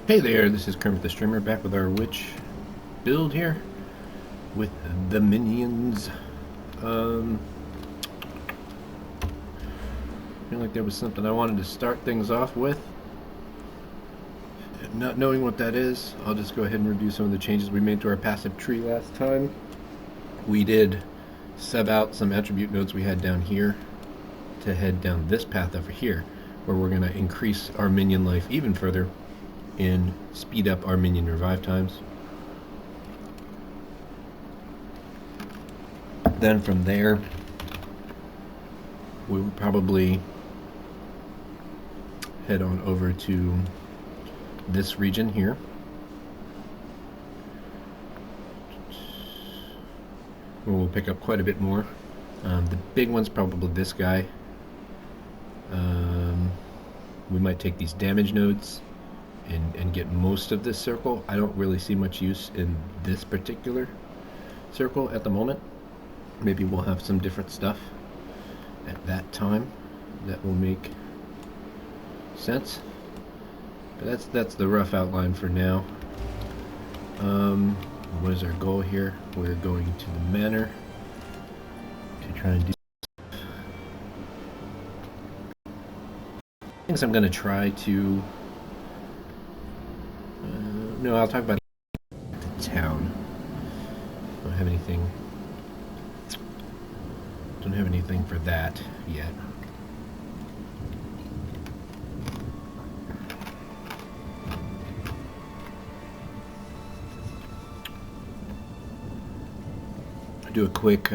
Hey there, this is Kermit the Streamer back with our witch build here with the minions. Um, feel like there was something I wanted to start things off with. Not knowing what that is, I'll just go ahead and review some of the changes we made to our passive tree last time. We did sub out some attribute nodes we had down here to head down this path over here, where we're going to increase our minion life even further and speed up our minion revive times. Then from there, we will probably head on over to this region here. Where we'll pick up quite a bit more. The big one's probably this guy. We might take these damage nodes and get most of this circle. I don't really see much use in this particular circle at the moment. Maybe we'll have some different stuff at that time that will make sense. But that's the rough outline for now. What is our goal here? We're going to the manor to try and do things. I'm going to try to no, I'll talk about the town. Don't have anything for that yet. Do a quick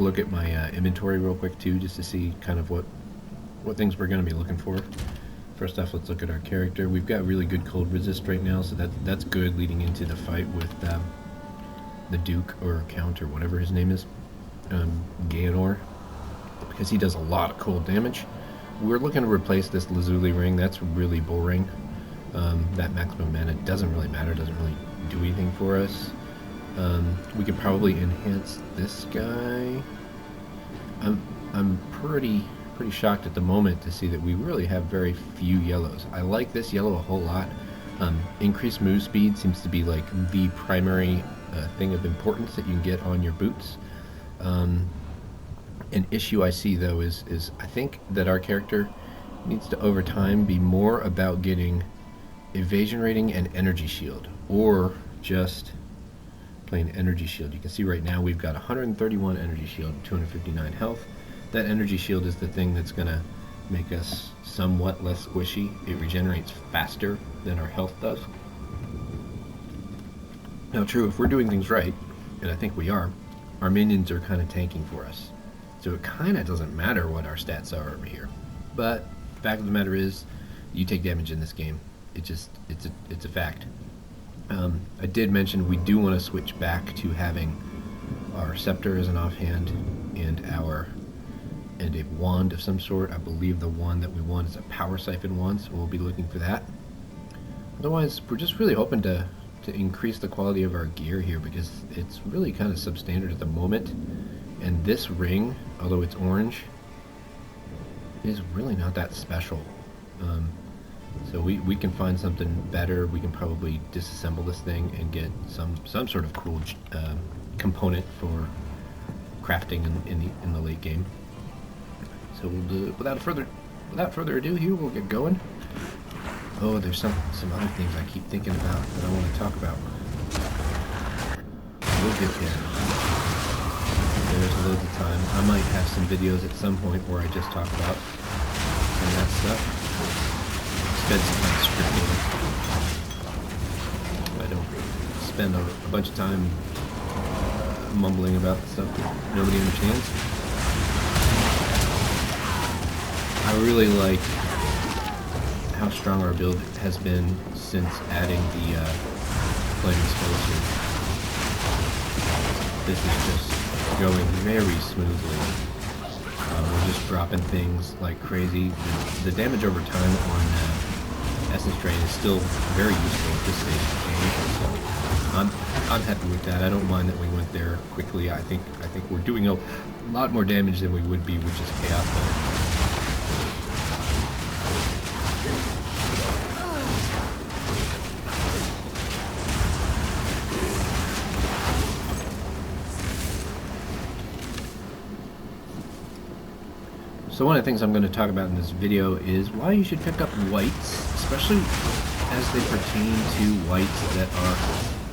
look at my inventory real quick too, just to see kind of what things we're going to be looking for. First off, let's look at our character. We've got really good cold resist right now, so that's good leading into the fight with the Duke or Count or whatever his name is, Gaonor, because he does a lot of cold damage. We're looking to replace this Lazuli ring. That's really boring. That maximum mana doesn't really matter, doesn't really do anything for us. We could probably enhance this guy. I'm pretty shocked at the moment to see that we really have very few yellows. I like this yellow a whole lot. Increased move speed seems to be like the primary thing of importance that you can get on your boots. An issue I see though is I think that our character needs to over time be more about getting evasion rating and energy shield, or just plain energy shield. You can see right now we've got 131 energy shield, 259 health. That energy shield is the thing that's going to make us somewhat less squishy. It regenerates faster than our health does. Now true, if we're doing things right, and I think we are, our minions are kind of tanking for us. So it kind of doesn't matter what our stats are over here. But the fact of the matter is, you take damage in this game. It's a fact. I did mention we do want to switch back to having our scepter as an offhand and a wand of some sort. I believe the one that we want is a Power Siphon wand, so we'll be looking for that. Otherwise, we're just really hoping to increase the quality of our gear here, because it's really kind of substandard at the moment. And this ring, although it's orange, is really not that special. So we can find something better. We can probably disassemble this thing and get some sort of cool component for crafting in the late game. So we'll do, without further ado, here we'll get going. Oh, there's some other things I keep thinking about that I want to talk about. We'll get there. There's loads of time. I might have some videos at some point where I just talk about some of that stuff. Spend some time scripting. I don't spend a bunch of time mumbling about stuff that nobody understands. I really like how strong our build has been since adding the Flame Exposure. This is just going very smoothly. We're just dropping things like crazy. The damage over time on Essence Drain is still very useful at this stage of the game, so I'm happy with that. I don't mind that we went there quickly. I think we're doing a lot more damage than we would be with just Chaos Mode. So one of the things I'm going to talk about in this video is why you should pick up whites, especially as they pertain to whites that are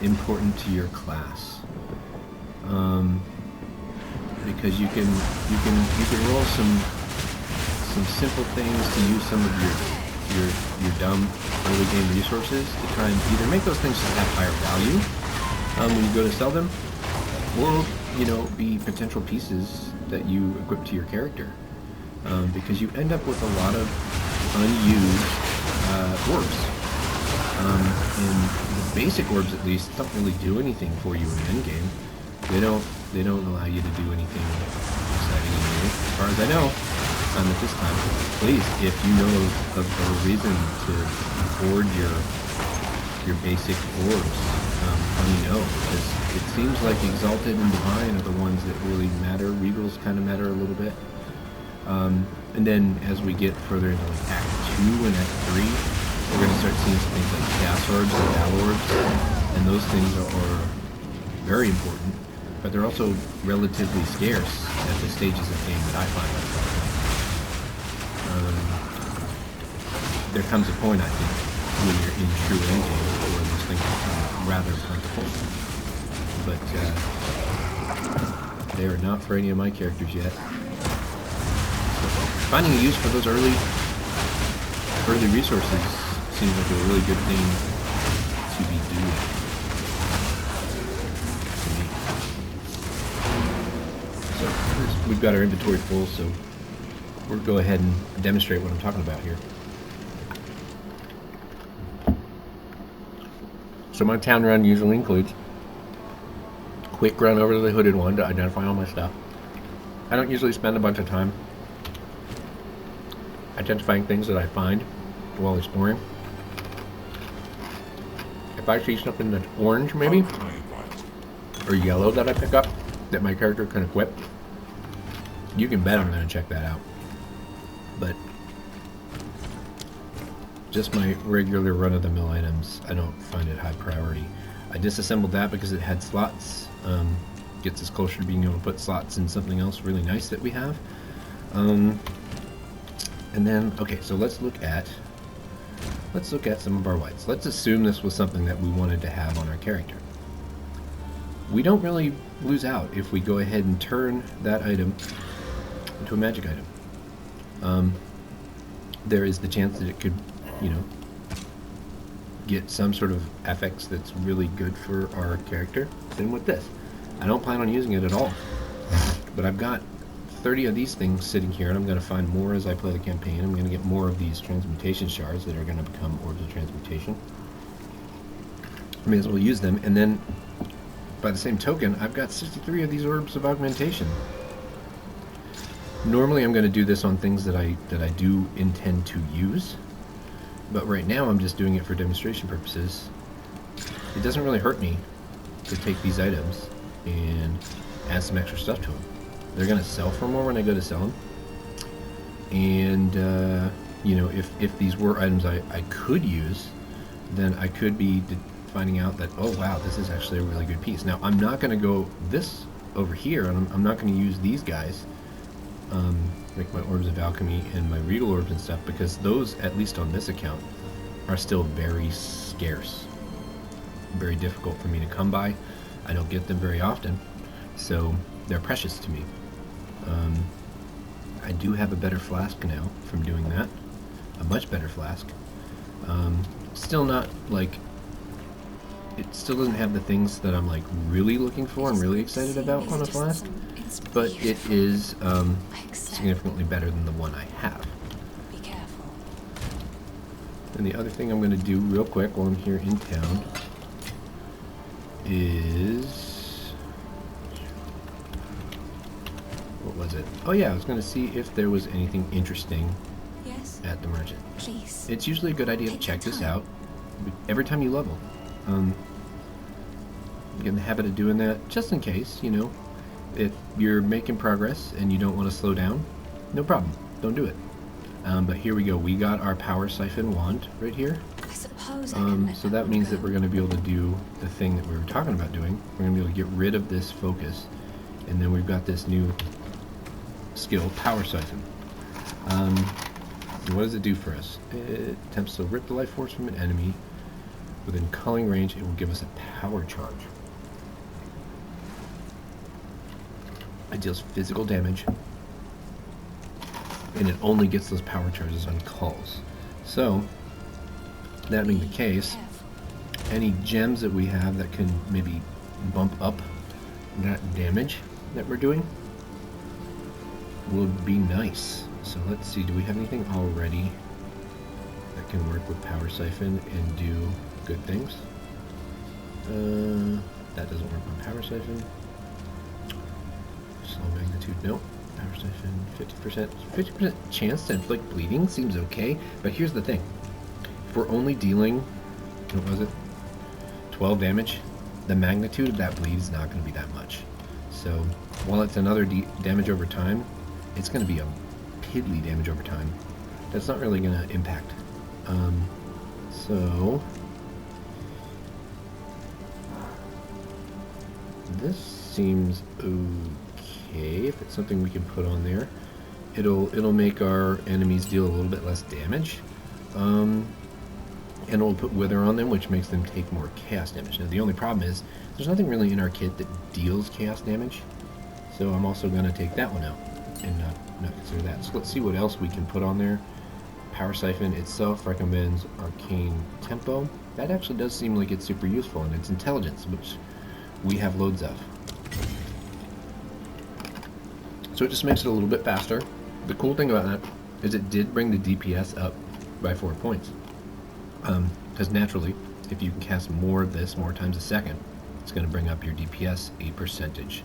important to your class. Because you can roll some simple things to use some of your dumb early game resources to try and either make those things just have higher value when you go to sell them, or be potential pieces that you equip to your character. Because you end up with a lot of unused orbs. And the basic orbs, at least, don't really do anything for you in endgame. They don't allow you to do anything exciting in here, as far as I know. At this time, please, if you know of a reason to hoard your basic orbs, let me know, because it seems like Exalted and Divine are the ones that really matter. Regals kind of matter a little bit. And then as we get further into like Act 2 and Act 3, we're going to start seeing some things like Gas Orbs and Battle Orbs, and those things are very important, but they're also relatively scarce at the stages of game that I find myself in. There comes a point, I think, when you're in true endgame where those things become rather plentiful, but they are not for any of my characters yet. Finding a use for those early resources seems like a really good thing to be doing to me. So we've got our inventory full, so we'll go ahead and demonstrate what I'm talking about here. So my town run usually includes a quick run over to the hooded one to identify all my stuff. I don't usually spend a bunch of time identifying things that I find while exploring. If I see something that's orange, maybe, or yellow that I pick up that my character can equip, you can bet I'm going to check that out. But just my regular run-of-the-mill items, I don't find it high priority. I disassembled that because it had slots. Gets us closer to being able to put slots in something else really nice that we have. And then, okay, so let's look at some of our whites. Let's assume this was something that we wanted to have on our character. We don't really lose out if we go ahead and turn that item into a magic item. There is the chance that it could, get some sort of affix that's really good for our character. Same with this. I don't plan on using it at all, but I've got 30 of these things sitting here, and I'm going to find more as I play the campaign. I'm going to get more of these transmutation shards that are going to become orbs of transmutation. I may as well use them, and then by the same token, I've got 63 of these orbs of augmentation. Normally I'm going to do this on things that I do intend to use, but right now I'm just doing it for demonstration purposes. It doesn't really hurt me to take these items and add some extra stuff to them. They're going to sell for more when I go to sell them. And, if these were items I could use, then I could be finding out that, oh wow, this is actually a really good piece. Now, I'm not going to go this over here, and I'm not going to use these guys, like my Orbs of Alchemy and my Regal Orbs and stuff, because those, at least on this account, are still very scarce. Very difficult for me to come by. I don't get them very often, so they're precious to me. I do have a better flask now from doing that. A much better flask. Still not, like, it still doesn't have the things that I'm, like, really looking for and really excited about on a flask, but it is significantly better than the one I have. Be careful. And the other thing I'm going to do real quick while I'm here in town is... what was it? Oh yeah, I was going to see if there was anything interesting at the merchant. Please. It's usually a good idea to check this out every time you level. Get in the habit of doing that just in case, if you're making progress and you don't want to slow down, no problem, don't do it. But here we go, we got our Power Siphon wand right here. I suppose So that means that we're going to be able to do the thing that we were talking about doing. We're going to be able to get rid of this focus, and then we've got this new skill, Power Siphon. What does it do for us? It attempts to rip the life force from an enemy within calling range. It will give us a power charge. It deals physical damage, and it only gets those power charges on calls. So, that being the case, any gems that we have that can maybe bump up that damage that we're doing would be nice. So let's see, do we have anything already that can work with Power Siphon and do good things? That doesn't work on Power Siphon. Slow magnitude, nope. Power Siphon, 50%. 50% chance to inflict bleeding seems okay, but here's the thing. If we're only dealing, what was it, 12 damage, the magnitude of that bleed is not going to be that much. So while it's another damage over time, it's going to be a piddly damage over time. That's not really going to impact. So this seems okay. If it's something we can put on there, it'll make our enemies deal a little bit less damage. And it'll put Wither on them, which makes them take more chaos damage. Now the only problem is there's nothing really in our kit that deals chaos damage, so I'm also going to take that one out and not consider that. So let's see what else we can put on there. Power Siphon itself recommends Arcane Tempo. That actually does seem like it's super useful, and it's Intelligence, which we have loads of. So it just makes it a little bit faster. The cool thing about that is it did bring the DPS up by 4 points. Because naturally, if you can cast more of this more times a second, it's going to bring up your DPS a percentage.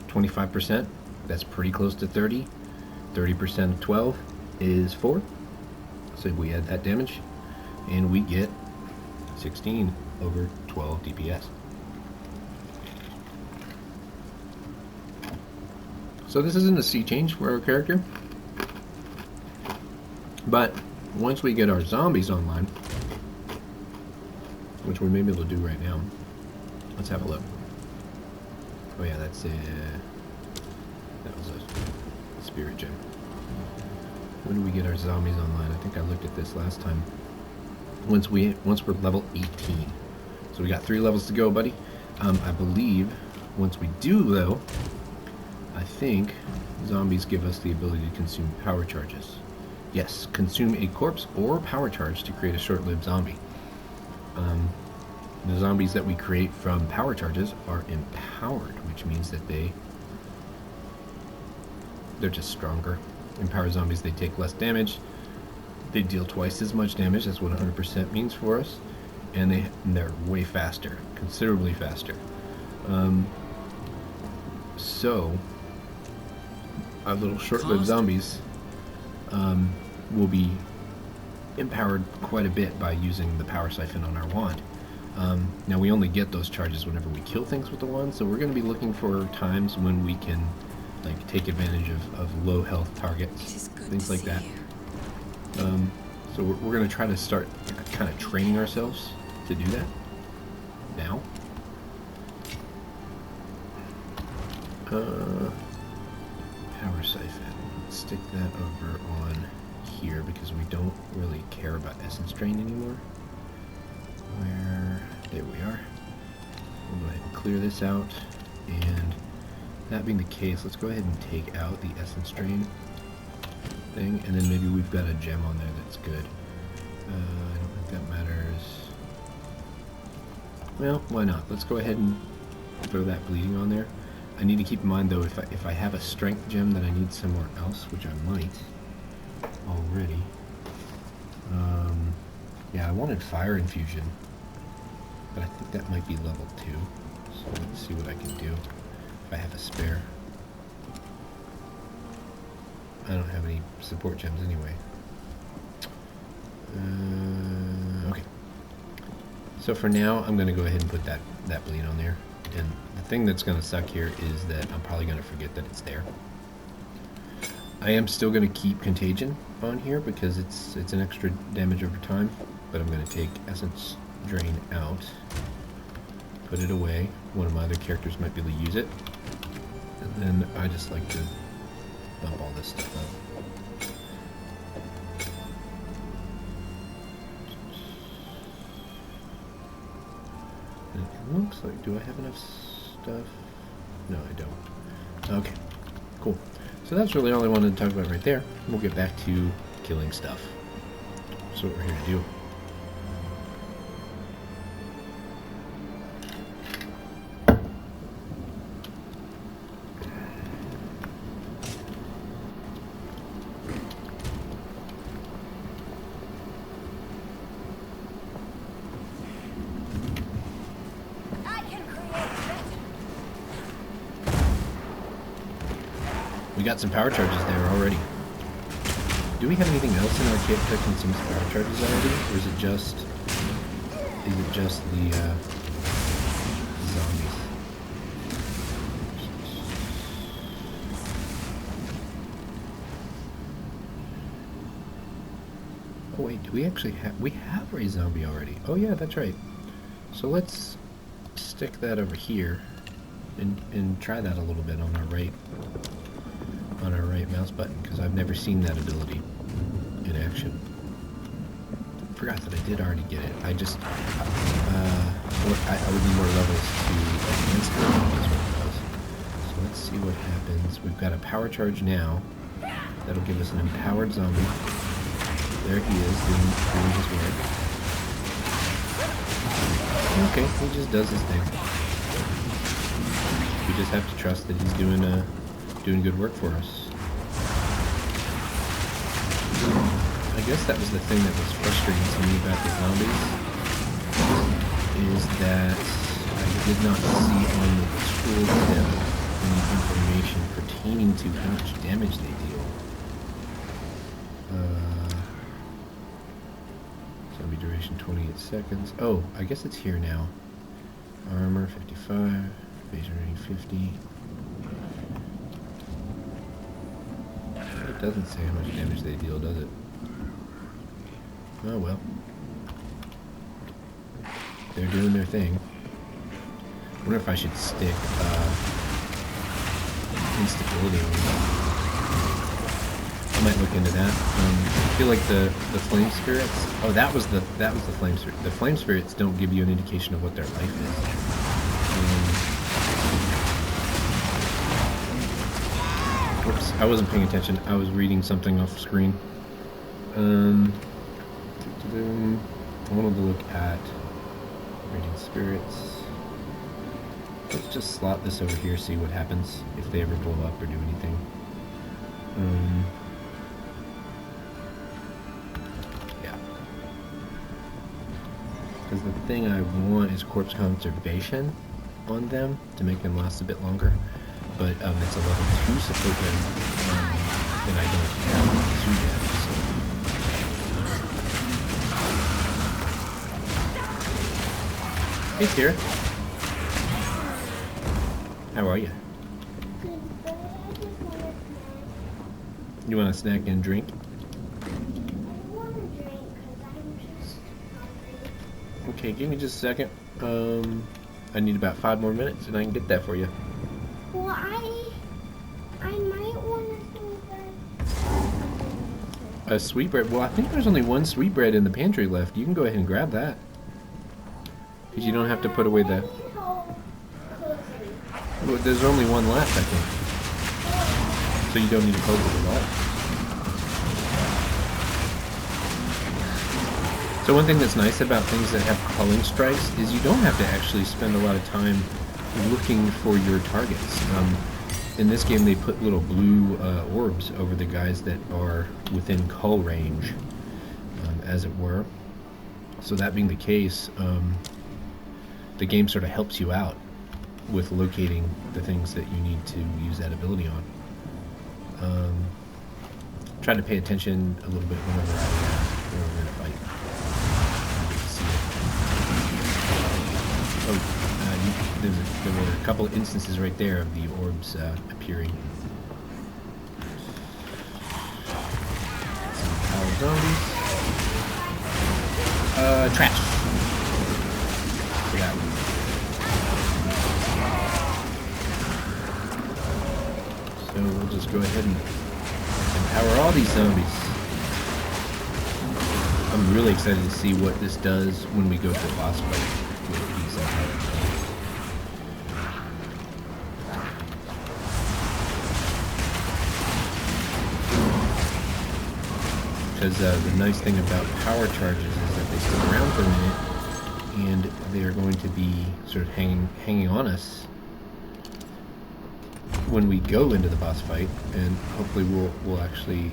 25%, that's pretty close to 30. 30% of 12 is 4. So we add that damage, and we get 16 over 12 DPS. So this isn't a sea change for our character, but once we get our zombies online, which we may be able to do right now, let's have a look. Oh yeah, that was a spirit gem. When do we get our zombies online? I think I looked at this last time. Once we're level 18. So we got 3 levels to go, buddy. I believe once we do, though, I think zombies give us the ability to consume power charges. Yes, consume a corpse or power charge to create a short-lived zombie. The zombies that we create from power charges are empowered, which means that they're just stronger. Empowered zombies, they take less damage, they deal twice as much damage, that's what 100% means for us, and they're way faster, considerably faster. So our little short-lived zombies will be empowered quite a bit by using the Power Siphon on our wand. Now we only get those charges whenever we kill things with the wand, so we're going to be looking for times when we can take advantage of low health targets, things like that. So we're going to try to start kind of training ourselves to do that now. Power Siphon. Let's stick that over on here because we don't really care about Essence Drain anymore. There we are. We'll go ahead and clear this out, and that being the case, let's go ahead and take out the Essence Drain thing, and then maybe we've got a gem on there that's good. I don't think that matters. Well, why not? Let's go ahead and throw that bleeding on there. I need to keep in mind though, if I have a strength gem that I need somewhere else, which I might already. Yeah, I wanted fire infusion, but I think that might be level 2. So let's see what I can do if I have a spare. I don't have any support gems anyway. Okay. So for now, I'm going to go ahead and put that bleed on there. And the thing that's going to suck here is that I'm probably going to forget that it's there. I am still going to keep Contagion on here because it's an extra damage over time, but I'm going to take Essence Drain out, put it away. One of my other characters might be able to use it, and then I just like to dump all this stuff out. It looks like, do I have enough stuff? No, I don't. Okay, cool. So that's really all I wanted to talk about right there. We'll get back to killing stuff. That's what we're here to do. We got some power charges there already. Do we have anything else in our kit that consumes power charges already? Or is it just the zombies? Oh wait, do we actually have, we have a zombie already. Oh yeah, that's right. So let's stick that over here and try that a little bit on our right mouse button, because I've never seen that ability in action. Forgot that I did already get it. I just I would need more levels to advance the zombies what it does. So let's see what happens. We've got a power charge now. That'll give us an empowered zombie. There he is doing his work. Okay, he just does his thing. We just have to trust that he's doing good work for us. I guess that was the thing that was frustrating to me about the zombies, is that I did not see on the tooltip any information pertaining to how much damage they deal. Zombie duration 28 seconds. Oh, I guess it's here now. Armor 55, evasion rating 50. It doesn't say how much damage they deal, does it? Oh well. They're doing their thing. I wonder if I should stick instability on them. I might look into that. I feel like the flame spirits. Oh, that was the flame spirit. The flame spirits don't give you an indication of what their life is. Whoops, I wasn't paying attention. I was reading something off screen. I wanted to look at radiant spirits. Let's just slot this over here, see what happens if they ever blow up or do anything. Yeah. Because the thing I want is corpse conservation on them to make them last a bit longer. But it's a level 2 support and I don't have 2 yet, so. Hey, Tara. How are you? You want a snack and drink? Okay, give me just a second. I need about 5 more minutes and I can get that for you. Well, I might want to do A sweetbread? Well, I think there's only one sweetbread in the pantry left. You can go ahead and grab that. Because you don't have to put away the... Well, there's only one left, I think. So you don't need to close it at all. So one thing that's nice about things that have culling strikes is you don't have to actually spend a lot of time looking for your targets. In this game they put little blue orbs over the guys that are within cull range, as it were. So that being the case, the game sort of helps you out with locating the things that you need to use that ability on. Try to pay attention a little bit whenever we're in a fight. There were a couple of instances right there of the orbs appearing. Some power zombies. Trash. For that one. So we'll just go ahead and empower all these zombies. I'm really excited to see what this does when we go to the boss fight. with these attacks. Because the nice thing about power charges is that they stick around for a minute, and they are going to be sort of hanging on us when we go into the boss fight, and hopefully we'll actually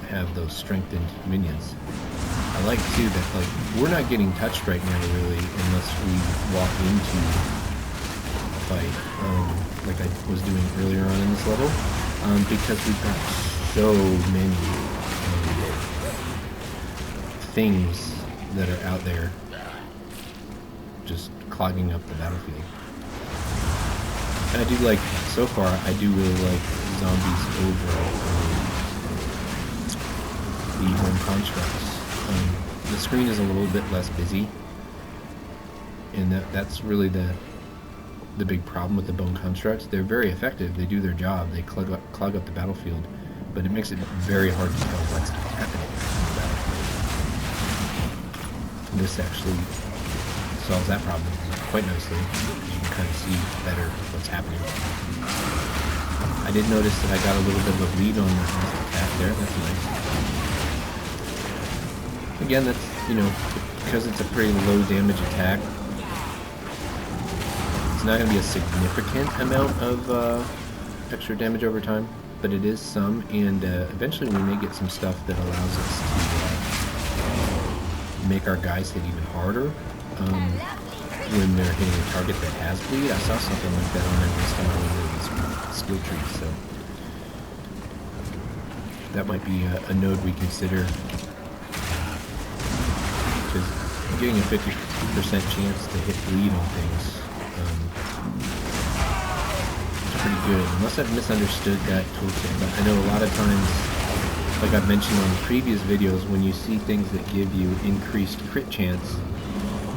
have those strengthened minions. I like too that like we're not getting touched right now really unless we walk into a fight, like I was doing earlier on in this level, because we've got so many things that are out there just clogging up the battlefield. And I do like, so far, I do really like zombies over the home constructs. The screen is a little bit less busy, and that's really the big problem with the bone constructs. They're very effective, they do their job, they clog up the battlefield, but it makes it very hard to tell what's happening on the battlefield. And this actually solves that problem quite nicely. You can kind of see better what's happening. I did notice that I got a little bit of a bleed on the attack there. That's nice. Again, that's, you know, because it's a pretty low damage attack, it's not going to be a significant amount of extra damage over time, but it is some, and eventually we may get some stuff that allows us to make our guys hit even harder when they're hitting a target that has bleed. I saw something like that on there last time I went into these skill trees, so that might be a node we consider, because getting a 50% chance to hit bleed on things is pretty good, unless I've misunderstood that toolkit. But I know a lot of times, like I've mentioned on previous videos, when you see things that give you increased crit chance,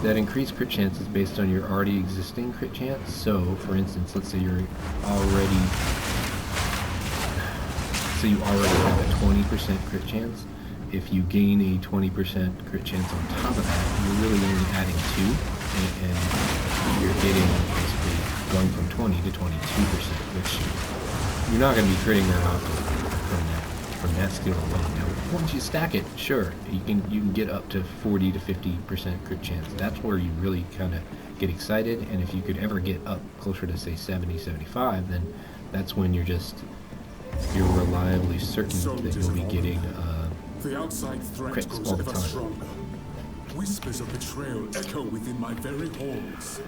that increased crit chance is based on your already existing crit chance. So, for instance, let's say you already have a 20% crit chance. If you gain a 20% crit chance on top of that, you're really only adding 2, and you're getting basically going from 20 to 22%, which you're not going to be critting that often from that skill alone. Now, once you stack it, sure, you can get up to 40 to 50% crit chance. That's where you really kind of get excited, and if you could ever get up closer to say 70, 75, then that's when you're reliably certain that you'll be getting the outside threat crits grows all the ever time. stronger. Whispers of betrayal echo within my very halls.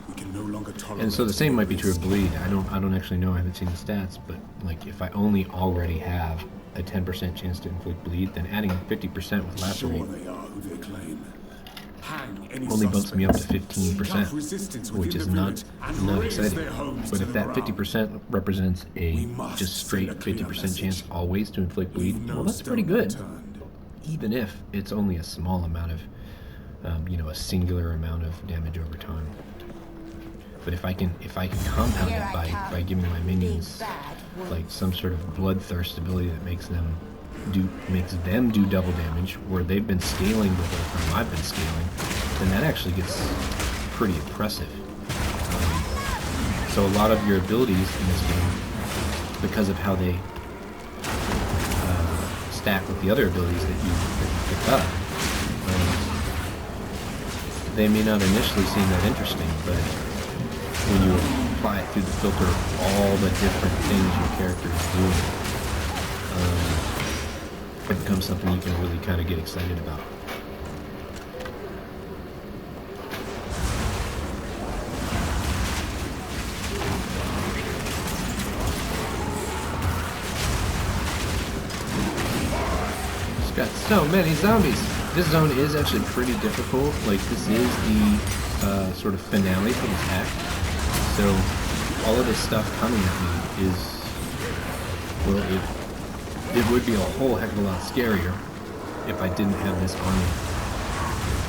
We can no longer tolerate. And so the same might be true of bleed. I don't actually know. I haven't seen the stats, but like if I only already have a 10% chance to inflict bleed, then adding 50% with lacerate Sure they are who they claim. Hang any only bumps me up to suspect. 15%, which is not exciting. But if that 50% represents a just straight 50% chance always to inflict bleed, well, that's pretty good. Even if it's only a small amount of, a singular amount of damage over time. But if I can compound it by giving my minions like some sort of bloodthirst ability that makes them do double damage, where they've been scaling the whole time I've been scaling, then that actually gets pretty impressive. So a lot of your abilities in this game, because of how they stack with the other abilities that you pick up, they may not initially seem that interesting, but when you apply it through the filter of all the different things your character is doing, it becomes something you can really kind of get excited about. It's got so many zombies. This zone is actually pretty difficult. Like, this is the sort of finale for this act. So all of this stuff coming at me is, well, it would be a whole heck of a lot scarier if I didn't have this army,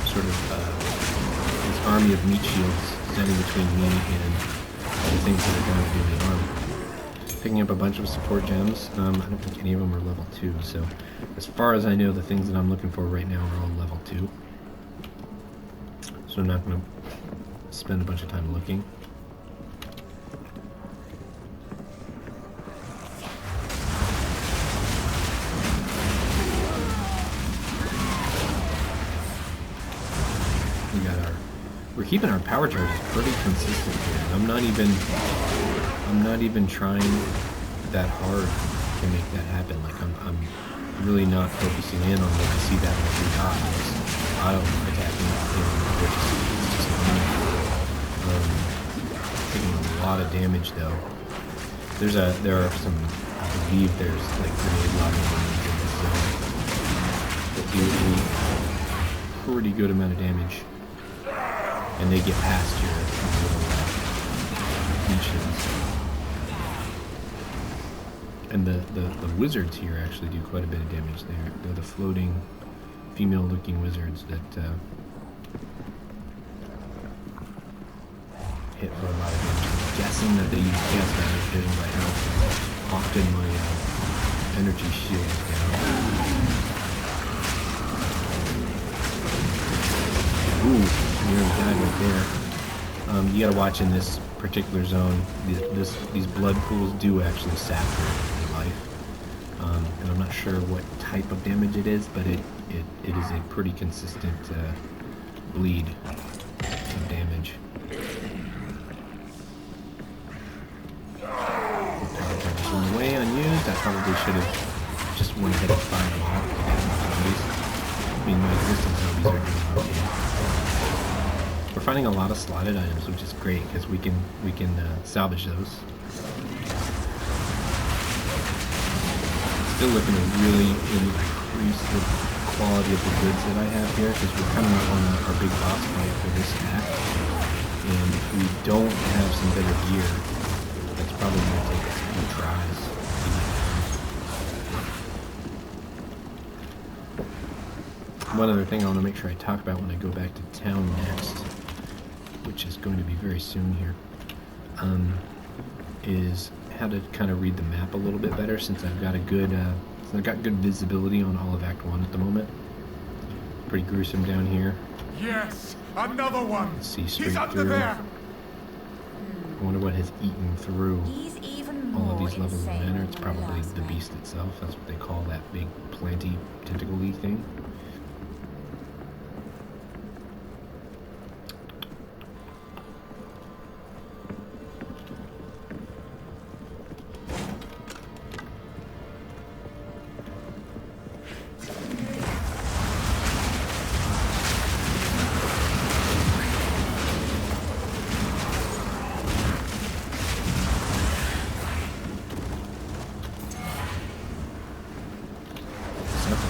sort of this army of meat shields standing between me and the things that are going to do the army. Picking up a bunch of support gems. I don't think any of them are level 2, so as far as I know, the things that I'm looking for right now are all level 2. So I'm not going to spend a bunch of time looking. We're keeping our power charges pretty consistent here. I'm not even trying that hard to make that happen. Like I'm really not focusing in on when I see that every dies. Auto attacking him, which is just fine. Taking a lot of damage though. There are some, I believe there's like grenade lobbing in this zone that do a pretty good amount of damage. And they get past your little leeches. And the wizards here actually do quite a bit of damage. They're the floating, female-looking wizards that hit for a lot of damage. I'm guessing that they use cast damage judging by how often my energy shield is down. Ooh. Nearly died right there. You gotta watch in this particular zone. These blood pools do actually sap your life. And I'm not sure what type of damage it is, but it is a pretty consistent bleed of damage. Power charges went away unused. I probably should have just went ahead and fired them off to get some zombies. I mean, my existing zombies are doing okay. We're finding a lot of slotted items, which is great because we can salvage those. Still looking to really increase the quality of the goods that I have here because we're coming up on our big boss fight for this act, and if we don't have some better gear, that's probably going to take us a few tries. One other thing I want to make sure I talk about when I go back to town next, which is going to be very soon here, is how to kind of read the map a little bit better since I've got good visibility on all of Act 1 at the moment. Pretty gruesome down here. Yes, another one. Let's see straight He's under through. there. I wonder what has eaten through He's even all of more these levels of insane manor. It's than probably last the night. beast itself. That's what they call that big planty tentacle-y thing.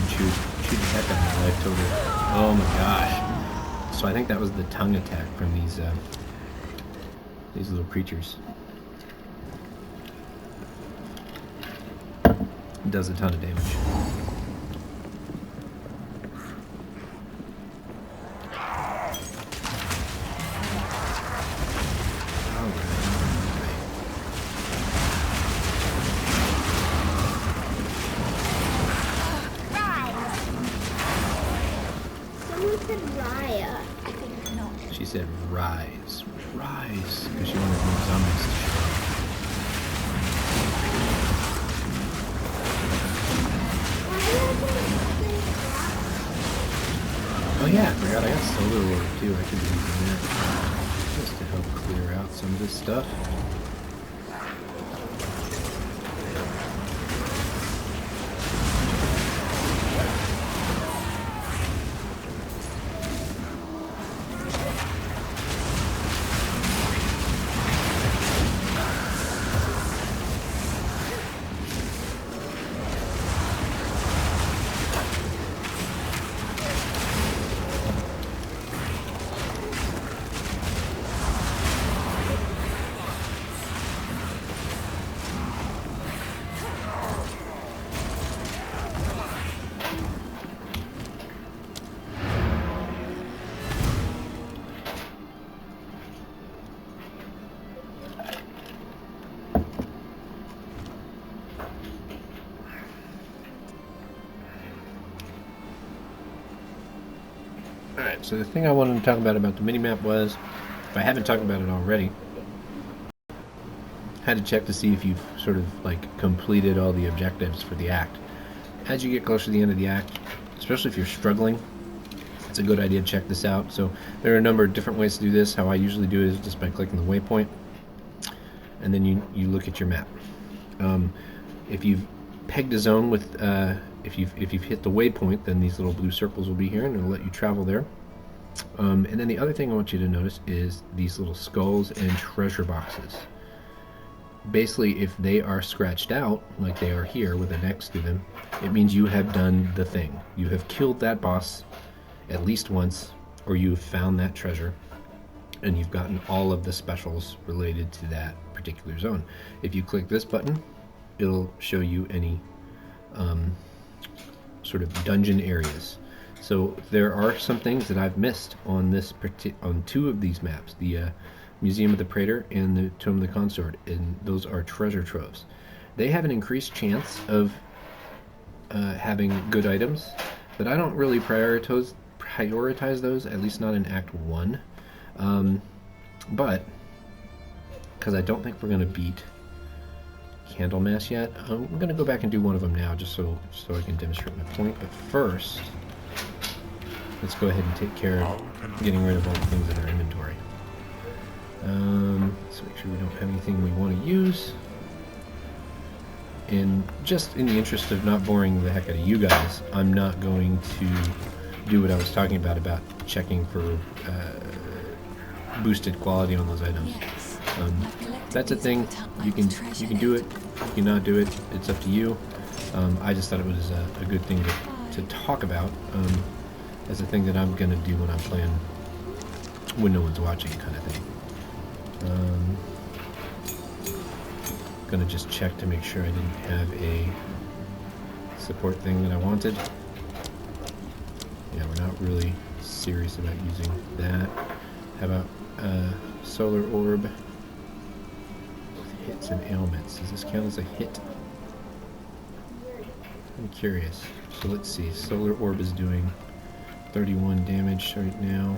Chewed the heck out of my life total. Oh my gosh. So I think that was the tongue attack from these little creatures. It does a ton of damage. She said rise. Rise. Because she wanted more zombies to show up. Oh yeah, I forgot I got solar orb too. I could be using that just to help clear out some of this stuff. Alright, so the thing I wanted to talk about the minimap was if I haven't talked about it already, had to check to see if you've sort of like completed all the objectives for the act. As you get closer to the end of the act, especially if you're struggling, it's a good idea to check this out. So there are a number of different ways to do this. How I usually do it is just by clicking the waypoint, and then you look at your map. If you've pegged a zone with, if you've hit the waypoint, then these little blue circles will be here, and it'll let you travel there. And then the other thing I want you to notice is these little skulls and treasure boxes. Basically, if they are scratched out, like they are here with an X to them, it means you have done the thing. You have killed that boss at least once, or you've found that treasure, and you've gotten all of the specials related to that particular zone. If you click this button, it'll show you any sort of dungeon areas. So there are some things that I've missed on on two of these maps, the Museum of the Praetor and the Tomb of the Consort, and those are treasure troves. They have an increased chance of having good items, but I don't really prioritize those, at least not in Act 1. But because I don't think we're going to beat Candlemass yet, I'm going to go back and do one of them now, just so I can demonstrate my point. But first, let's go ahead and take care of getting rid of all the things in our inventory. Let's make sure we don't have anything we want to use. And just in the interest of not boring the heck out of you guys, I'm not going to do what I was talking about checking for boosted quality on those items. That's a thing. You can do it. You can not do it. It's up to you. I just thought it was a good thing to talk about as a thing that I'm gonna do when I'm playing when no one's watching, kind of thing. Gonna just check to make sure I didn't have a support thing that I wanted. Yeah, we're not really serious about using that. How about solar orb with hits and ailments? Does this count as a hit? I'm curious. So let's see. Solar orb is doing 31 damage right now.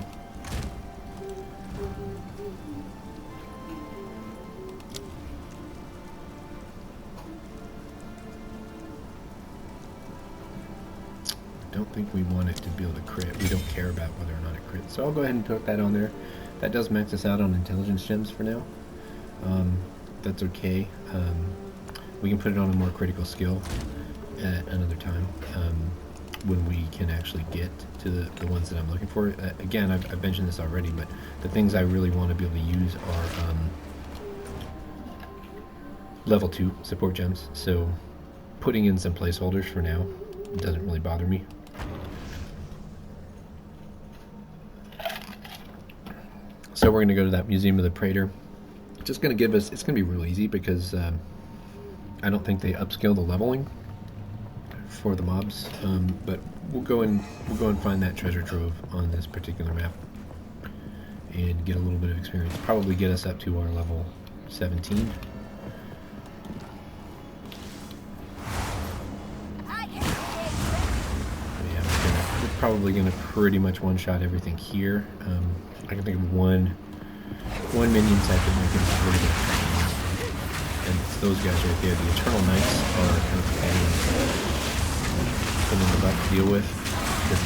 I don't think we want it to be able to crit. We don't care about whether or not it crits. So I'll go ahead and put that on there. That does max us out on intelligence gems for now. That's okay. We can put it on a more critical skill at another time when we can actually get to the ones that I'm looking for. Again, I've mentioned this already, but the things I really want to be able to use are level 2 support gems. So putting in some placeholders for now doesn't really bother me. So we're going to go to that Museum of the Praetor. Just going to give us, it's going to be real easy because I don't think they upscale the leveling for the mobs, but we'll go and find that treasure trove on this particular map and get a little bit of experience. Probably get us up to our level 17. We're probably going to pretty much one-shot everything here. I can think of one minion type that might give us a little bit of trouble. And it's those guys right there. The Eternal Knights are kind of pain in the butt to deal with, because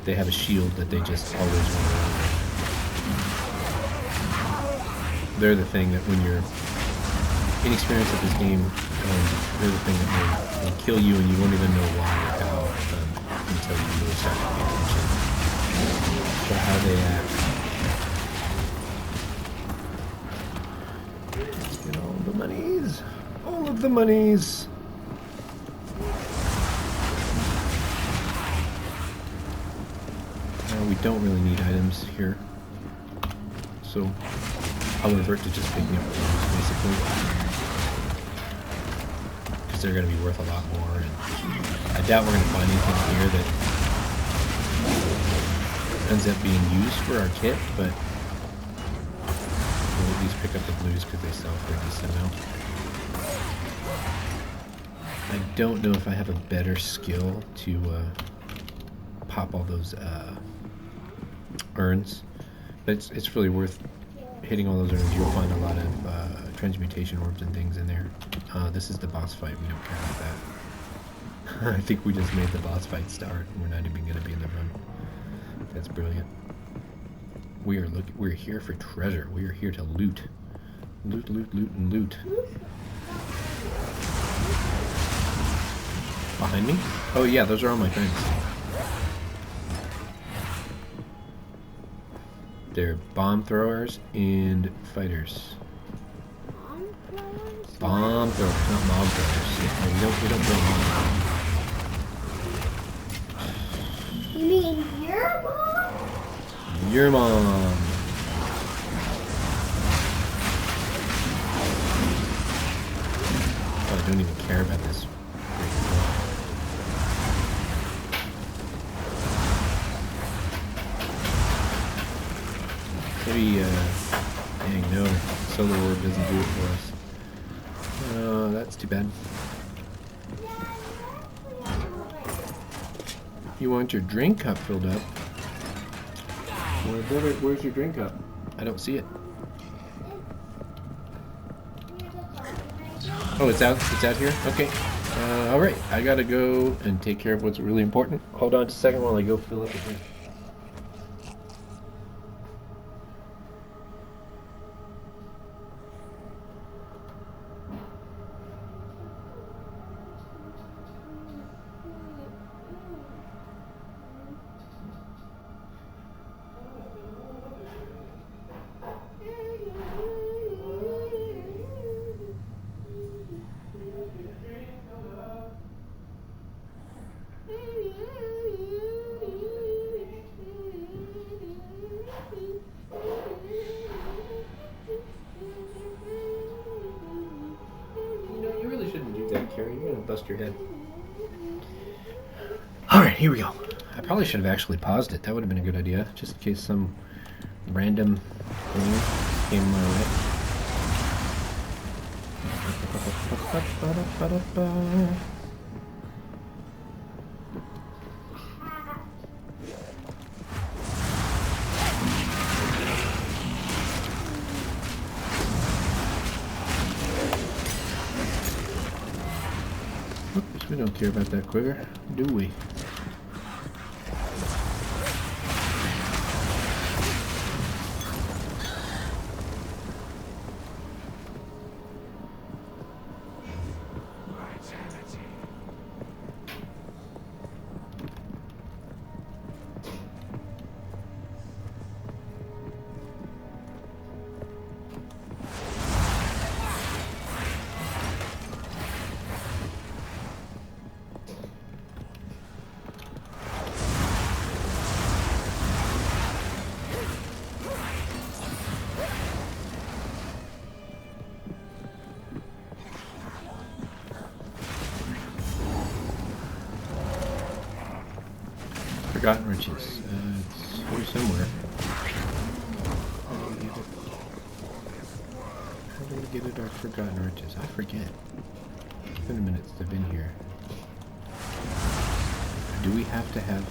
they have a shield that they just always want to run with. They're the thing that when you're inexperienced at this game, they're the thing that will kill you, and you won't even know why or how until you really start to pay attention to how they act. Let's get all of the monies. All of the monies. We don't really need items here, so I'll revert to just picking up those basically, because they're going to be worth a lot more. And I doubt we're going to find anything here that ends up being used for our kit, but we'll at least pick up the blues because they sell for a decent amount. I don't know if I have a better skill to pop all those urns, But it's really worth hitting all those rooms. You'll find a lot of transmutation orbs and things in there. This is the boss fight. We don't care about that. I think we just made the boss fight start. We're not even going to be in the room. That's brilliant. We're here for treasure. We are here to loot. Loot, loot, loot, and loot. Behind me? Oh yeah, those are all my friends. They're bomb throwers and fighters. Bomb throwers, not mob throwers. No, we don't throw bombs. You mean your mom? Your mom. Oh, I don't even care about this. Maybe, dang no, solar orb doesn't do it for us. Oh, that's too bad. You want your drink cup filled up? Where's your drink cup? I don't see it. Oh, it's out here? Okay. Alright, I gotta go and take care of what's really important. Hold on just a second while I go fill up the drink. You're gonna bust your head. Alright, here we go. I probably should have actually paused it. That would have been a good idea, just in case some random thing came my way. We don't care about that quiver, do we? Forgotten Riches. It's here somewhere. How do we get it? Our Forgotten Riches. I forget. It's been a minute since I've been here. Do we have to have...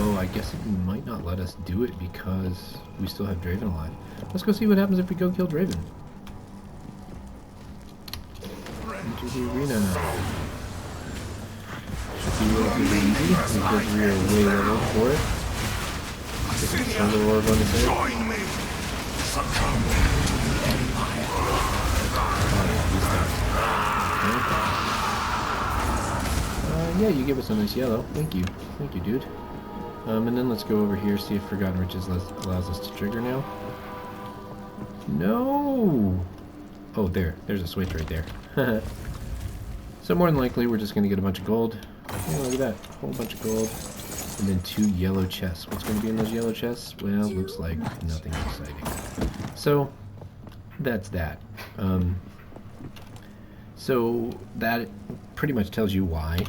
Oh, I guess it might not let us do it because we still have Draven alive. Let's go see what happens if we go kill Draven. Into the arena. Should be relatively easy because we are way level for it. Get a solar orb on his head. Yeah, you give us a nice yellow. Thank you, dude. And then let's go over here, see if Forgotten Riches allows us to trigger now. No! Oh, there's a switch right there. So more than likely, we're just going to get a bunch of gold. Oh, look at that. A whole bunch of gold. And then 2 yellow chests. What's going to be in those yellow chests? Well, looks like nothing exciting. So, that's that. So, that pretty much tells you why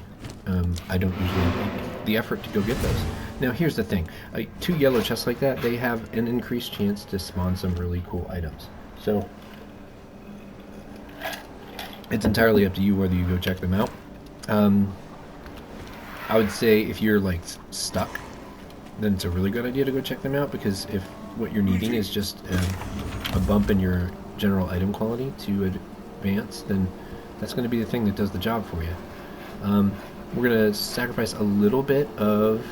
I don't usually make the effort to go get those. Now, here's the thing. 2 yellow chests like that, they have an increased chance to spawn some really cool items. So, it's entirely up to you whether you go check them out. I would say if you're like stuck then it's a really good idea to go check them out, because if what you're needing is just a bump in your general item quality to advance, then that's going to be the thing that does the job for you. We're going to sacrifice a little bit of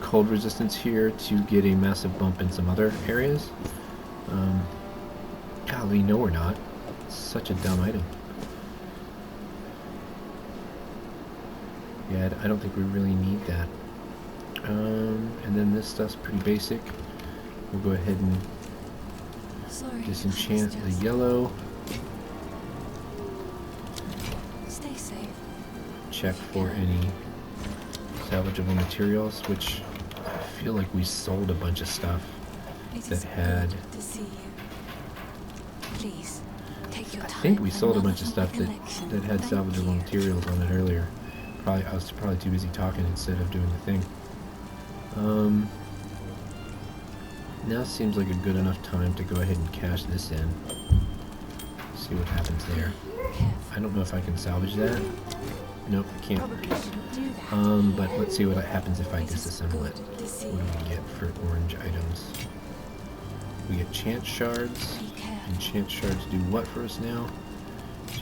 cold resistance here to get a massive bump in some other areas. Golly, no we're not. It's such a dumb item. Yeah, I don't think we really need that. And then this stuff's pretty basic. We'll go ahead and disenchant the yellow. Stay safe. Check for any salvageable materials, which I feel like we sold a bunch of stuff that had... To see you. Please, take your I time. think we sold a bunch of Another stuff collection. that had Thank salvageable you. materials on it earlier. I was probably too busy talking instead of doing the thing. Now seems like a good enough time to go ahead and cash this in. See what happens there. Careful. I don't know if I can salvage that. Nope, I can't. Probably shouldn't do that. But let's see what happens if I It is disassemble it. good to see What do we get for orange items? We get chance shards. Be careful. And chance shards do what for us now?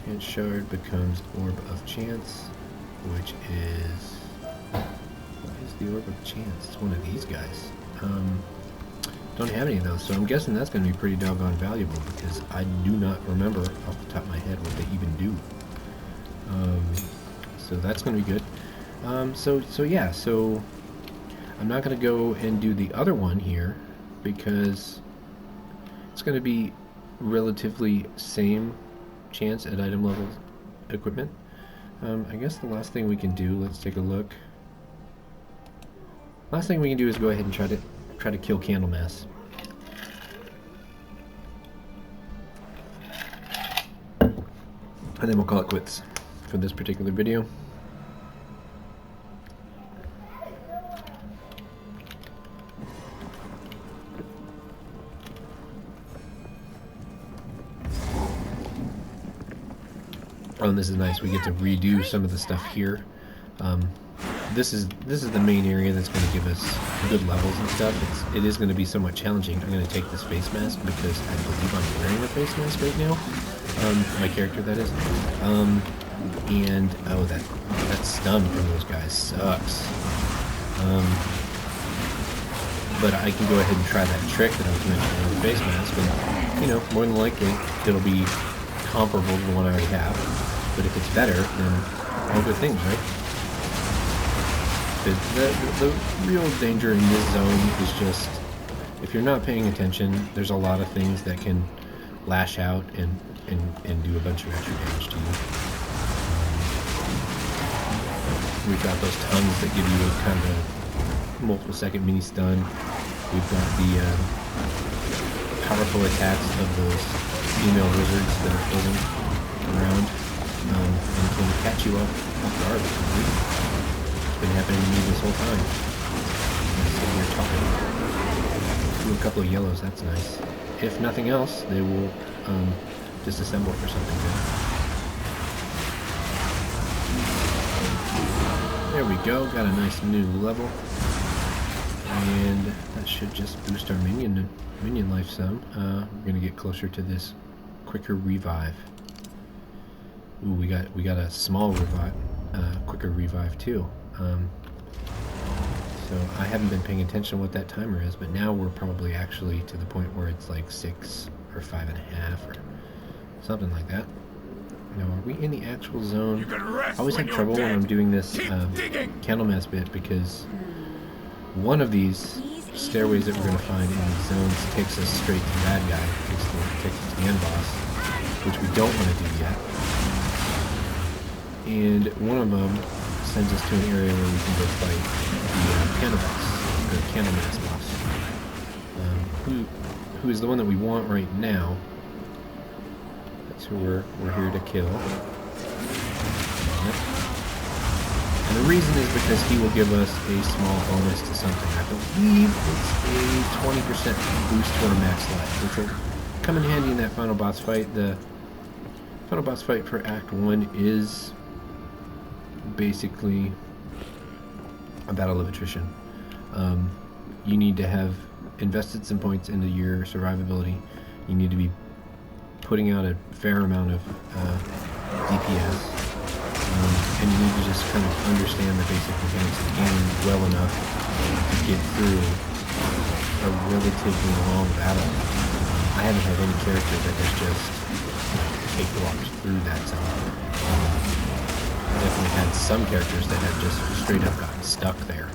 Chance shard becomes orb of chance, which is... What is the orb of chance? It's one of these guys. Don't have any of those, so I'm guessing that's going to be pretty doggone valuable, because I do not remember off the top of my head what they even do. So that's going to be good. Yeah, so I'm not going to go and do the other one here, because it's going to be relatively same chance at item level equipment. I guess the last thing we can do, let's take a look. Last thing we can do is go ahead and try to kill Candlemass. And then we'll call it quits for this particular video. Oh, and this is nice. We get to redo some of the stuff here. This is the main area that's going to give us good levels and stuff. It is going to be somewhat challenging. I'm going to take this face mask because I believe I'm wearing a face mask right now. My character, that is. And oh, that stun from those guys sucks. But I can go ahead and try that trick that I was mentioning with the face mask, and more than likely it'll be comparable to the one I already have. But if it's better, then all good things, right? The real danger in this zone is just, if you're not paying attention, there's a lot of things that can lash out and do a bunch of extra damage to you. We've got those tongues that give you a kind of multiple second mini stun. We've got the powerful attacks of those female wizards that are floating around and can catch you off guard. It's been happening to me this whole time. I'm sitting here talking. Do a couple of yellows, that's nice. If nothing else, they will disassemble for something good. There we go, got a nice new level. And that should just boost our minion life some. We're gonna get closer to this quicker revive. Ooh, we got a small revive, quicker revive too. So I haven't been paying attention to what that timer is, but now we're probably actually to the point where it's like 6 or 5.5 or something like that. Now, are we in the actual zone? I always have trouble when I'm doing this Candlemass bit, because one of these stairways that we're going to find in these zones takes us straight to the bad guy, takes us to the end boss, which we don't want to do yet. And one of them sends us to an area where we can go fight the Candlemass boss, who is the one that we want right now. That's who we're here to kill. And the reason is because he will give us a small bonus to something. I believe it's a 20% boost to our max life, which will come in handy in that final boss fight. The final boss fight for Act 1 is basically a battle of attrition. You need to have invested some points into your survivability. You need to be putting out a fair amount of DPS, and you need to just kind of understand the basic mechanics of the game well enough to get through a relatively long battle. I haven't had any character that has just cakewalked through that zone. I definitely had some characters that have just straight up gotten stuck there.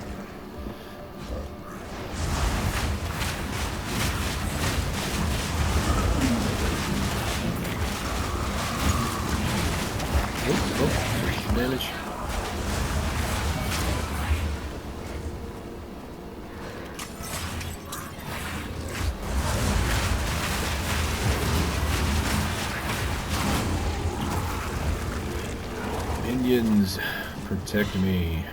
Oh, damage. Minions, protect me.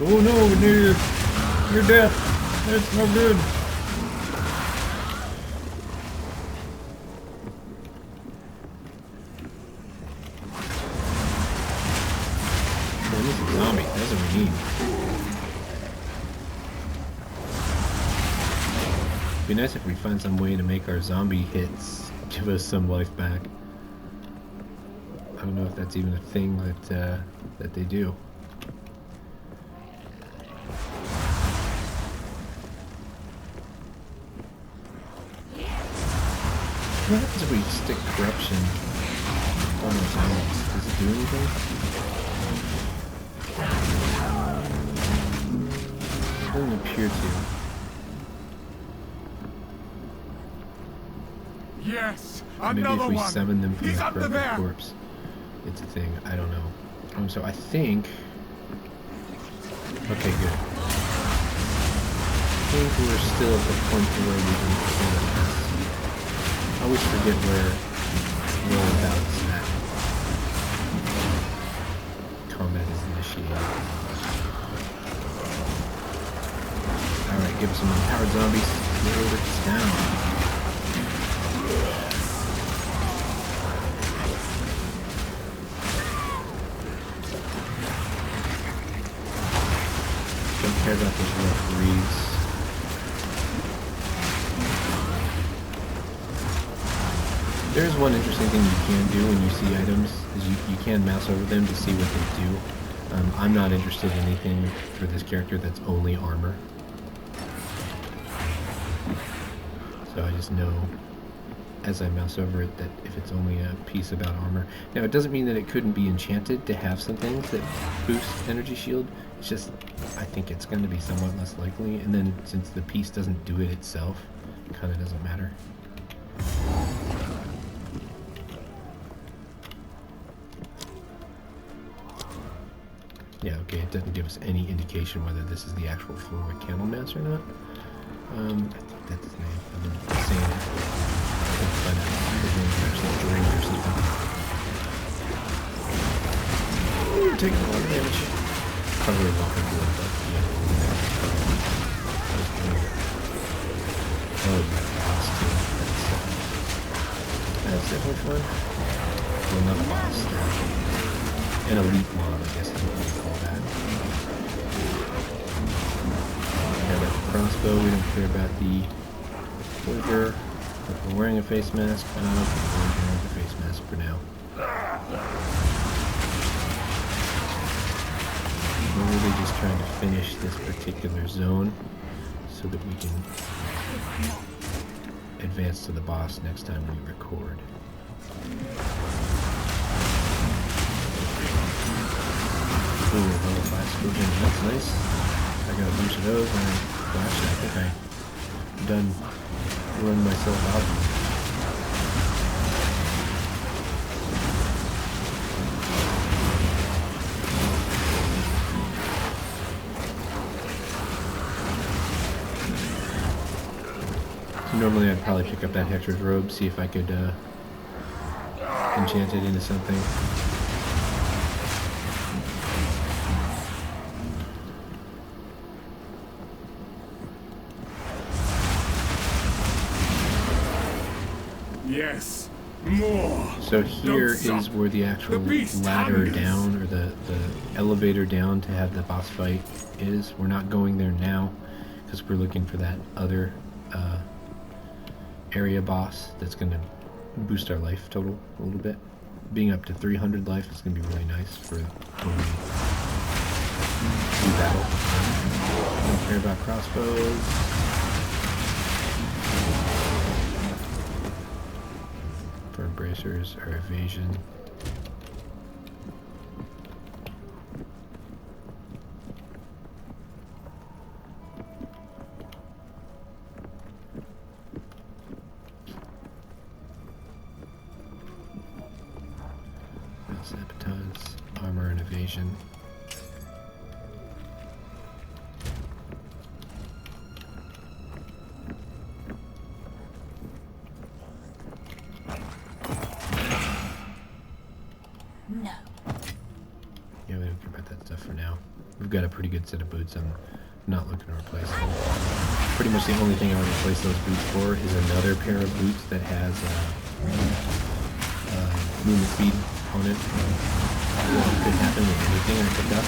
Oh no, we're near your death. That's no good. Man, this is a zombie. That's what we need. It'd be nice if we find some way to make our zombie hits give us some life back. I don't know if that's even a thing that they do. What happens if we stick corruption on the zombies? Does it do anything? It doesn't appear to. Yes, Maybe another if we one. summon them from He's the under corrupted there. corpse, it's a thing. I don't know. So I think. Okay, good. I think we're still at the point where we can kill this. I always forget whereabouts that combat is initiated. Alright, give us some empowered zombies. Get over to town. Don't care about those referees. There's one interesting thing you can do when you see items, is you can mouse over them to see what they do. I'm not interested in anything for this character that's only armor. So I just know, as I mouse over it, that if it's only a piece about armor. Now, it doesn't mean that it couldn't be enchanted to have some things that boost energy shield. It's just, I think it's going to be somewhat less likely, and then since the piece doesn't do it itself, it kind of doesn't matter. Yeah, okay, it doesn't give us any indication whether this is the actual floor with Candlemass or not. I think that's his name. I've been saying it. I think by now his name is actually Drake or something. Oh, you're taking a lot of damage. Probably walking through it, but yeah. Oh, you got the boss too. That's definitely fun. Well, not a boss. An elite mob, I guess is what we call that. Care about the crossbow, we don't care about the quiver. If we're wearing a face mask, we're wearing the face mask for now. We're really just trying to finish this particular zone so that we can advance to the boss next time we record. Ooh, level 5 scorpion, that's nice. I got a bunch of those, and I think I done run myself out. Normally I'd probably pick up that Hector's robe, see if I could enchant it into something. Yes, more. So here is where the actual ladder down, or the elevator down to have the boss fight is. We're not going there now because we're looking for that other area boss that's going to boost our life total a little bit. Being up to 300 life is going to be really nice for when we do battle. Don't care about crossbows. For bracers or evasion. Sabotage, armor and evasion. No. Yeah, we don't care about that stuff for now. We've got a pretty good set of boots. I'm not looking to replace them. Pretty much the only thing I would replace those boots for is another pair of boots that has movement speed on it. What could happen with anything I pick up.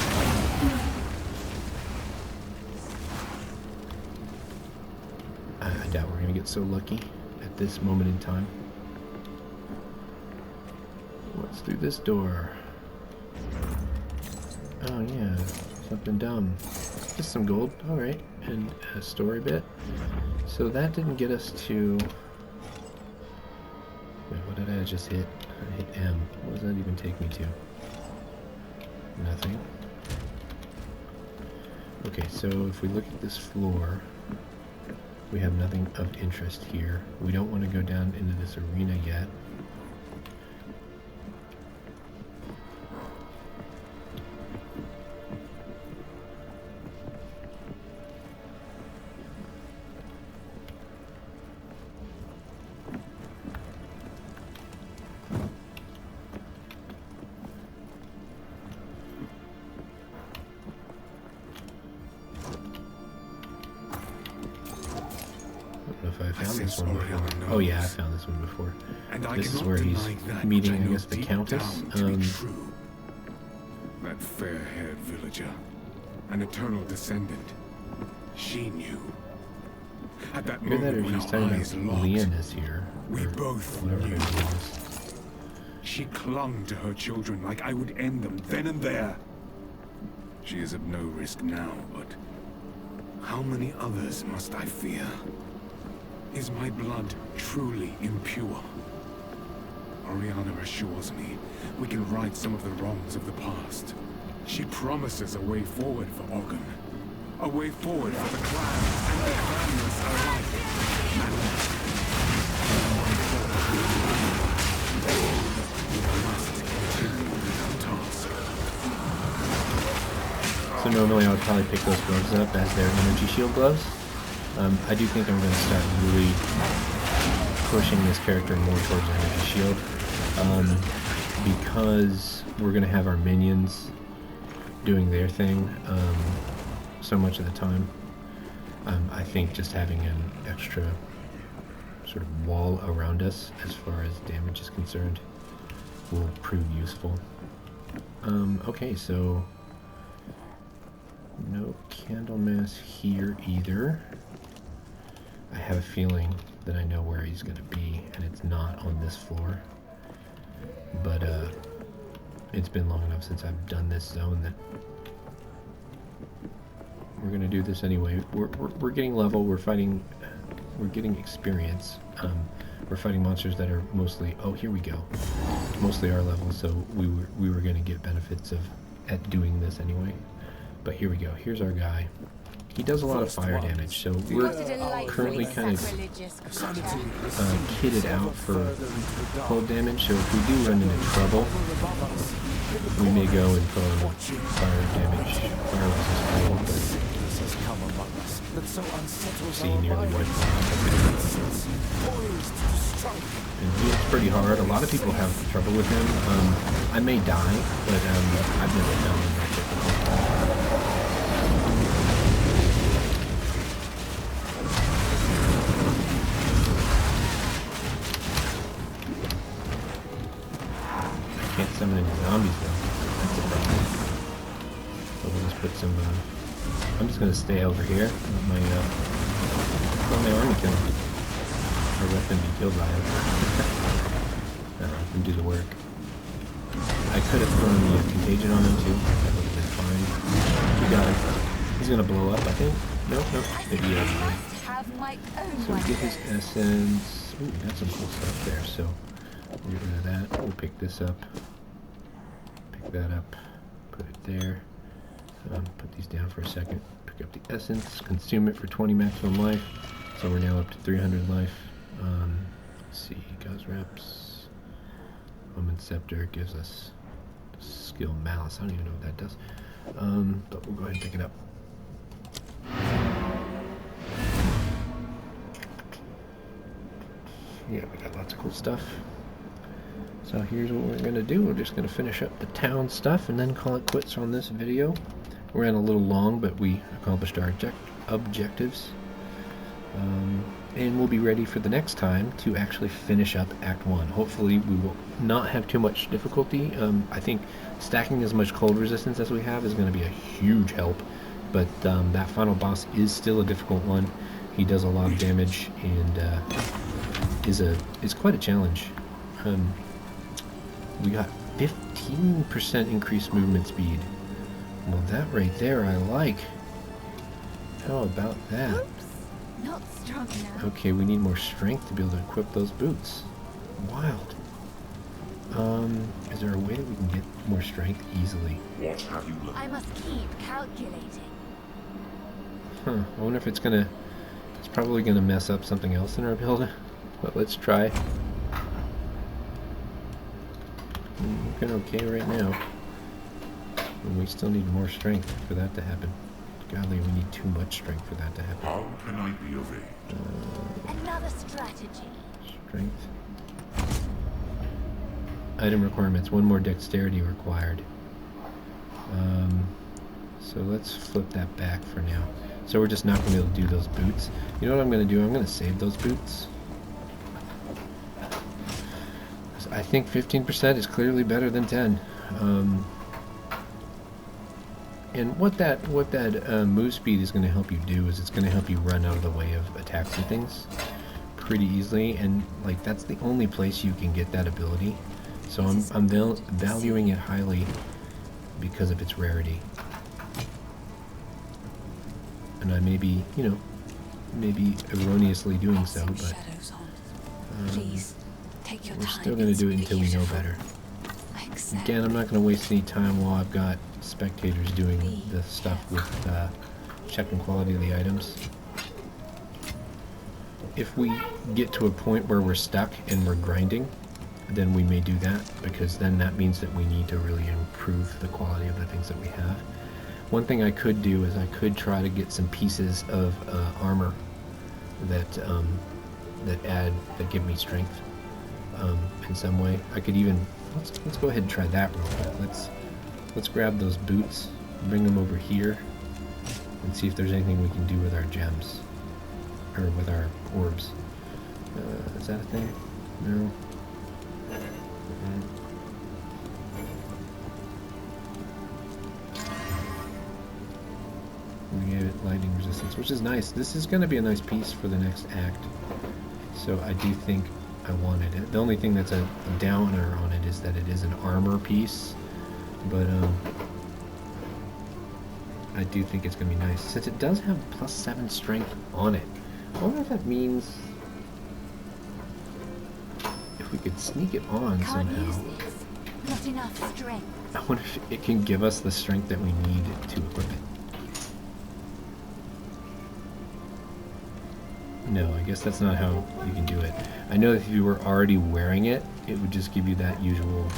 I doubt we're going to get so lucky at this moment in time. What's through this door? Oh yeah, something dumb. Just some gold, alright, and a story bit. So that didn't get us to... Wait, what did I just hit? I hit M. What does that even take me to? Nothing. Okay, so if we look at this floor, we have nothing of interest here. We don't want to go down into this arena yet. If I found this one before. Oh yeah, I found this one before. This is where he's meeting, I guess, the Countess. That fair-haired villager, an eternal descendant. She knew. At that Either that or moment when he's our talking eyes about locked, Leon is here. we or both whatever knew. her name is. She clung to her children like I would end them then and there. She is of no risk now, but how many others must I fear? Is my blood truly impure? Oriana assures me we can right some of the wrongs of the past. She promises a way forward for Ogun. A way forward for the clan and the clanless alike. So normally I would probably pick those gloves up as their energy shield gloves. I do think I'm going to start really pushing this character more towards energy shield. Because we're going to have our minions doing their thing so much of the time. I think just having an extra sort of wall around us as far as damage is concerned will prove useful. Okay, so no Candlemas here either. I have a feeling that I know where he's going to be, and it's not on this floor. But it's been long enough since I've done this zone that we're going to do this anyway. We're getting level, we're getting experience. We're fighting monsters that are mostly, oh here we go, mostly our level, so we were going to get benefits at doing this anyway. But here we go, here's our guy. he does a lot of fire damage, so we're currently kind of kitted out for cold damage, so if we do run into trouble, we may go and throw in fire damage, fire resist cold, but see, nearly wiped him out. And he hits pretty hard. A lot of people have trouble with him. I may die, but I've never found him that difficult. Can't summon any zombies though. That's a problem. So we'll just put some. I'm just gonna stay over here. Let my army kill him, or let them be killed by him. And do the work. I could have thrown the contagion on him too. That would have been fine. We got him. He's gonna blow up, I think. Nope. Maybe so we get his essence. Ooh, we got some cool stuff there. So. Get rid of that. We'll pick this up. Pick that up. Put it there. Put these down for a second. Pick up the essence. Consume it for 20 maximum life. So we're now up to 300 life. Let's see. Gauze reps. Omen Scepter gives us skill malice. I don't even know what that does. But we'll go ahead and pick it up. Yeah, we got lots of cool stuff. So here's what we're going to do. We're just going to finish up the town stuff and then call it quits on this video. We ran a little long, but we accomplished our objectives. And we'll be ready for the next time to actually finish up Act 1. Hopefully we will not have too much difficulty. I think stacking as much cold resistance as we have is going to be a huge help. But that final boss is still a difficult one. He does a lot of damage and is quite a challenge. We got 15% increased movement speed. Well, that right there I like. How about that? Oops, not strong enough. Okay, we need more strength to be able to equip those boots. Wild. Is there a way that we can get more strength easily? What have you learned? I must keep calculating. Huh, I wonder if it's probably gonna mess up something else in our build. But let's try. Looking okay right now. And we still need more strength for that to happen. Golly, we need too much strength for that to happen. How can I be of aid? Another strategy. Strength. Item requirements. 1 more dexterity required. So let's flip that back for now. So we're just not going to be able to do those boots. You know what I'm going to do? I'm going to save those boots. I think 15% is clearly better than 10. And what that move speed is going to help you do is it's going to help you run out of the way of attacks and things pretty easily. And like that's the only place you can get that ability. So I'm valuing it highly because of its rarity. And I may be, maybe erroneously doing so, but Please, take your we're time. still going to do it until we know better. Exile. Again, I'm not going to waste any time while I've got spectators doing the stuff with checking quality of the items. If we get to a point where we're stuck and we're grinding, then we may do that, because then that means that we need to really improve the quality of the things that we have. One thing I could do is I could try to get some pieces of armor that give me strength in some way. I could even let's go ahead and try that real quick. Let's grab those boots, bring them over here, and see if there's anything we can do with our gems or with our orbs. Is that a thing? No. We gave it lightning resistance, which is nice. This is going to be a nice piece for the next act. So I do think I wanted it. The only thing that's a downer on it is that it is an armor piece. But I do think it's going to be nice. Since it does have +7 strength on it. I wonder if that means if we could sneak it on Can't use somehow. this. Not enough strength. I wonder if it can give us the strength that we need to equip it. No, I guess that's not how you can do it. I know that if you were already wearing it, it would just give you that usual,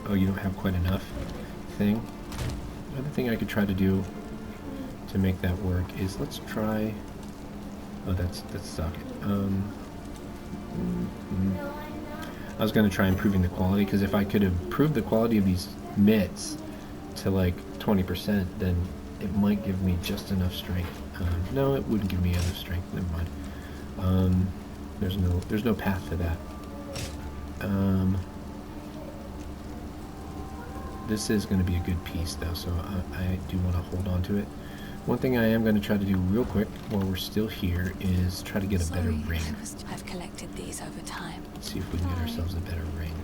oh, you don't have quite enough thing. Another thing I could try to do to make that work is, let's try, oh, that's socket. I was going to try improving the quality, because if I could improve the quality of these mitts to like 20%, then it might give me just enough strength. No, it wouldn't give me enough strength. Never mind. There's no path to that. This is going to be a good piece, though, so I do want to hold on to it. One thing I am going to try to do real quick while we're still here is try to get a better ring. I've collected these over time. Let's see if we can get ourselves a better ring.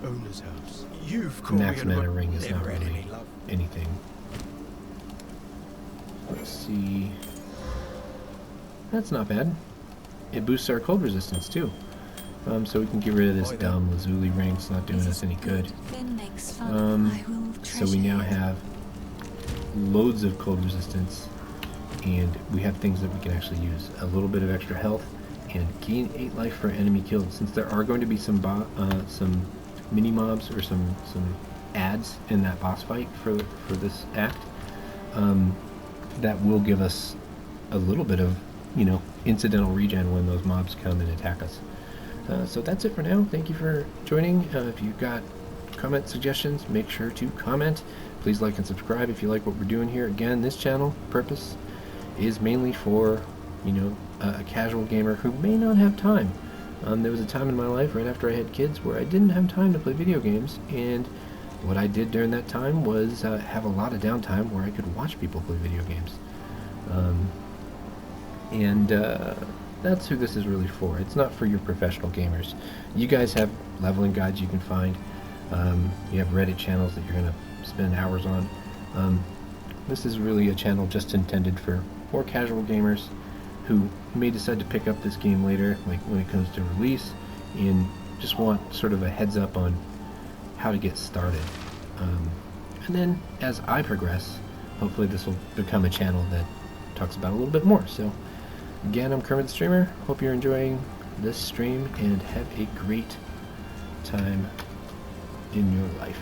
Owner's house. You've called Max me mana ring is not never had really any luck. anything. Let's see. That's not bad. It boosts our cold resistance too. So we can get rid of this dumb lazuli ring. It's not doing us any good. Finn makes fun. I will So we now have loads of cold resistance, and we have things that we can actually use. A little bit of extra health, and gain 8 life for enemy killed. Since there are going to be some mini mobs or some ads in that boss fight for this act, that will give us a little bit of, you know, incidental regen when those mobs come and attack us. So that's it for now. Thank you for joining. If you've got comment suggestions, make sure to comment. Please like and subscribe if you like what we're doing here. Again, this channel purpose is mainly for, you know, a casual gamer who may not have time. There was a time in my life right after I had kids where I didn't have time to play video games, and what I did during that time was have a lot of downtime where I could watch people play video games. That's who this is really for. It's not for your professional gamers. You guys have leveling guides you can find. You have Reddit channels that you're going to spend hours on. This is really a channel just intended for more casual gamers who may decide to pick up this game later, like when it comes to release, and just want sort of a heads up on how to get started. And then as I progress, hopefully this will become a channel that talks about it a little bit more. So again, I'm Kermit the Streamer. Hope you're enjoying this stream and have a great time in your life.